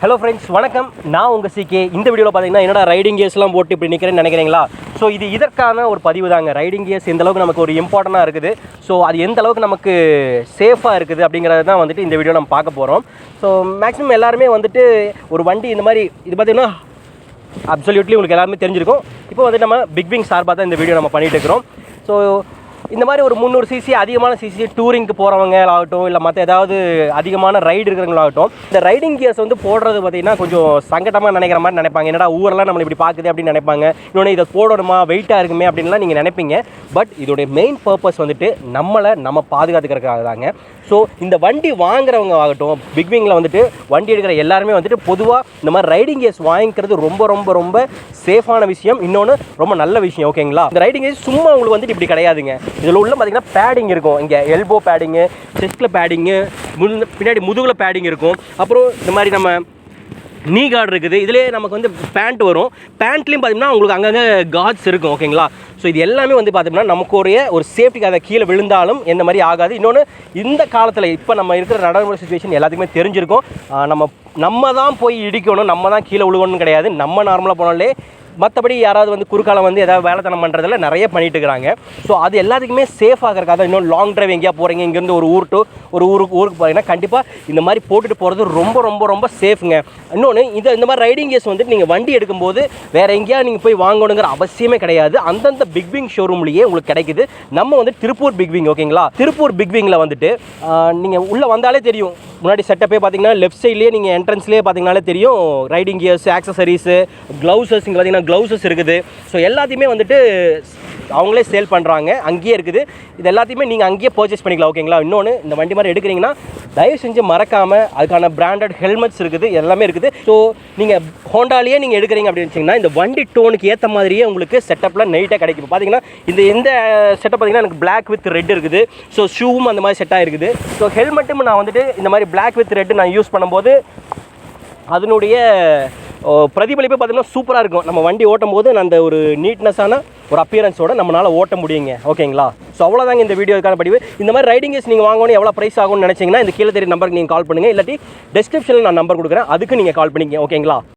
Hello friends, வணக்கம். நான் உங்கள் சிகே. இந்த வீடியோவில் பார்த்தீங்கன்னா என்னடா ரைடிங் கியர்ஸ்லாம் போட்டு இப்படி நிற்கிறேன்னு நினைக்கிறீங்களா? ஸோ இது இதற்கான ஒரு பதிவு தாங்க. ரைடிங் கியர்ஸ் எந்த அளவுக்கு நமக்கு ஒரு இம்பார்ட்டண்ட்டாக இருக்குது, ஸோ அது எந்த அளவுக்கு நமக்கு சேஃபாக இருக்குது அப்படிங்கிறது தான் வந்துட்டு இந்த வீடியோ நம்ம பார்க்க போகிறோம். ஸோ மேக்ஸிமம் எல்லாருமே வந்துட்டு ஒரு வண்டி இந்த மாதிரி இது பார்த்திங்கன்னா அப்சல்யூட்லி உங்களுக்கு எல்லாருமே தெரிஞ்சிருக்கும். இப்போ வந்து நம்ம பிக்விங் சார்பாக தான் இந்த வீடியோ நம்ம பண்ணிகிட்டு இருக்கிறோம். ஸோ இந்த மாதிரி ஒரு 300 சிசி அதிகமான சிசி டூரிங்க்கு போகிறவங்க ஆகட்டும், இல்லை மற்ற ஏதாவது அதிகமான ரைடு இருக்கிறவங்களாகட்டும், இந்த ரைடிங் கியர்ஸ் வந்து போடுறது பார்த்திங்கன்னா கொஞ்சம் சங்கடமாக நினைக்கிற மாதிரி நினைப்பாங்க. என்னடா ஊரெல்லாம் நம்மளை இப்படி பார்க்குது அப்படின்னு நினைப்பாங்க. இன்னொன்று இதை போடணுமா, வெயிட்டாக இருக்குமே அப்படின்லாம் நீங்கள் நினைப்பீங்க. பட் இதோடைய மெயின் பர்பஸ் வந்துட்டு நம்ம பாதுகாத்துக்கிறதுக்காக தாங்க. ஸோ இந்த வண்டி வாங்குறவங்க ஆகட்டும், பிக்விங்கில் வந்துட்டு வண்டி எடுக்கிற எல்லாருமே வந்துட்டு பொதுவாக இந்த மாதிரி ரைடிங் கியர்ஸ் வாங்கிக்கிறது ரொம்ப ரொம்ப ரொம்ப சேஃபான விஷயம். இன்னொன்று ரொம்ப நல்ல விஷயம். ஓகேங்களா? இந்த ரைடிங் கியர்ஸ் சும்மா உங்களுக்கு வந்துட்டு இப்படி கிடையாதுங்க. இதில் உள்ள பார்த்திங்கன்னா பேடிங் இருக்கும். இங்கே எல்போ பேடிங்கு, செஸ்ட்டில் பேடிங்கு, பின்னாடி முதுகில் பேடிங் இருக்கும். அப்புறம் இந்த மாதிரி நம்ம நீ கார்டு இருக்குது. இதிலே நமக்கு வந்து பேண்ட் வரும். பேண்ட்லேயும் பார்த்திங்கன்னா உங்களுக்கு அங்கங்கே கார்ட்ஸ் இருக்கும். ஓகேங்களா? ஸோ இது எல்லாமே வந்து பார்த்திங்கன்னா நமக்கு ஒரு சேஃப்டிக்கு கீழே விழுந்தாலும் எந்த மாதிரி ஆகாது. இன்னொன்று இந்த காலத்தில் இப்போ நம்ம இருக்கிற நடைமுறை சுச்சுவேஷன் எல்லாத்துக்குமே தெரிஞ்சிருக்கும். நம்ம தான் போய் இடிக்கணும், நம்ம தான் கீழே விழுகணும்னு கிடையாது. நம்ம நார்மலாக போனாலே மற்றபடி யாராவது வந்து குறுக்காலம் வந்து ஏதாவது வேலைத்தனம் பண்ணுறதில்ல நிறைய பண்ணிட்டு இருக்கிறாங்க. ஸோ அது எல்லாத்துக்குமே சேஃப் ஆகிறக்காக இன்னும் லாங் டிரைவ் எங்கேயா போகிறீங்க, இங்கேருந்து ஒரு ஊர் டு ஒரு ஊருக்கு போகிறீங்கன்னா கண்டிப்பாக இந்த மாதிரி போட்டுட்டு போகிறது ரொம்ப ரொம்ப ரொம்ப சேஃப்ங்க. இன்னொன்று இந்த மாதிரி ரைடிங் கியர்ஸ் வந்துட்டு நீங்கள் வண்டி எடுக்கும்போது வேறு எங்கேயா நீங்கள் போய் வாங்கணுங்கிற அவசியமே கிடையாது. அந்தந்த பிக்விங் ஷோரூம்லேயே உங்களுக்கு கிடைக்குது. நம்ம வந்து திருப்பூர் பிக்விங். ஓகேங்களா? திருப்பூர் பிக்விங்கில் வந்துட்டு நீங்கள் உள்ளே வந்தாலே தெரியும். முன்னாடி செட்டப்பே பார்த்தீங்கன்னா லெஃப்ட் சைட்லேயே நீங்கள் என்ட்ரன்ஸ்லேயே பார்த்தீங்கனாலே தெரியும் ரைடிங் கியர்ஸ், ஆக்சசரிஸு, க்ளவுசஸ். இங்கே பார்த்தீங்கன்னா க்ளவுசஸ் இருக்குது. ஸோ எல்லாத்தையுமே வந்துட்டு அவங்களே சேல் பண்ணுறாங்க. அங்கேயே இருக்குது. இது எல்லாத்தையுமே நீங்கள் அங்கேயே பர்ச்சேஸ் பண்ணிக்கலாம். ஓகேங்களா? இன்னொன்று இந்த வண்டி மாதிரி எடுக்கிறீங்கன்னா தயவு செஞ்சு மறக்காமல் அதுக்கான பிராண்டட் ஹெல்மெட்ஸ் இருக்குது, எல்லாமே இருக்குது. ஸோ நீங்கள் ஹோண்டாலேயே நீங்கள் எடுக்கிறீங்க அப்படின்னு வச்சிங்கன்னா இந்த வண்டி டோனுக்கு ஏற்ற மாதிரியே உங்களுக்கு செட்டப்பில் நைட்டாக கிடைக்கும். பார்த்தீங்கன்னா இந்த செட்டப் பார்த்தீங்கன்னா எனக்கு பிளாக் வித் ரெட் இருக்குது. ஸோ ஷூவும் அந்த மாதிரி செட்டாக இருக்குது. ஸோ ஹெல்மெட்டும் நான் வந்துட்டு இந்த மாதிரி பிளாக் வித் ரெட்டு நான் யூஸ் பண்ணும்போது அதனுடைய பிரதிபலிப்பே பார்த்தீங்கன்னா சூப்பராக இருக்கும். நம்ம வண்டி ஓட்டும் போது அந்த ஒரு நீட்னஸான ஒரு அப்பியரன்ஸோட நம்மளால் ஓட்ட முடியுங்க. ஓகேங்களா? ஸோ அவ்வளோதாங்க இந்த வீடியோக்கான பதிவு. இந்த மாதிரி ரைடிங் கியர்ஸ் நீங்கள் வாங்கணும், எவ்வளோ ப்ரைஸ் ஆகும்னு நினச்சிங்கன்னா இந்த கீழே தெரிய நம்பருக்கு நீங்கள் கால் பண்ணுங்கள். இல்லாட்டி டிஸ்கிரிப்ஷனில் நான் நம்பர் கொடுக்குறேன், அதுக்கு நீங்கள் கால் பண்ணிங்க. ஓகேங்களா?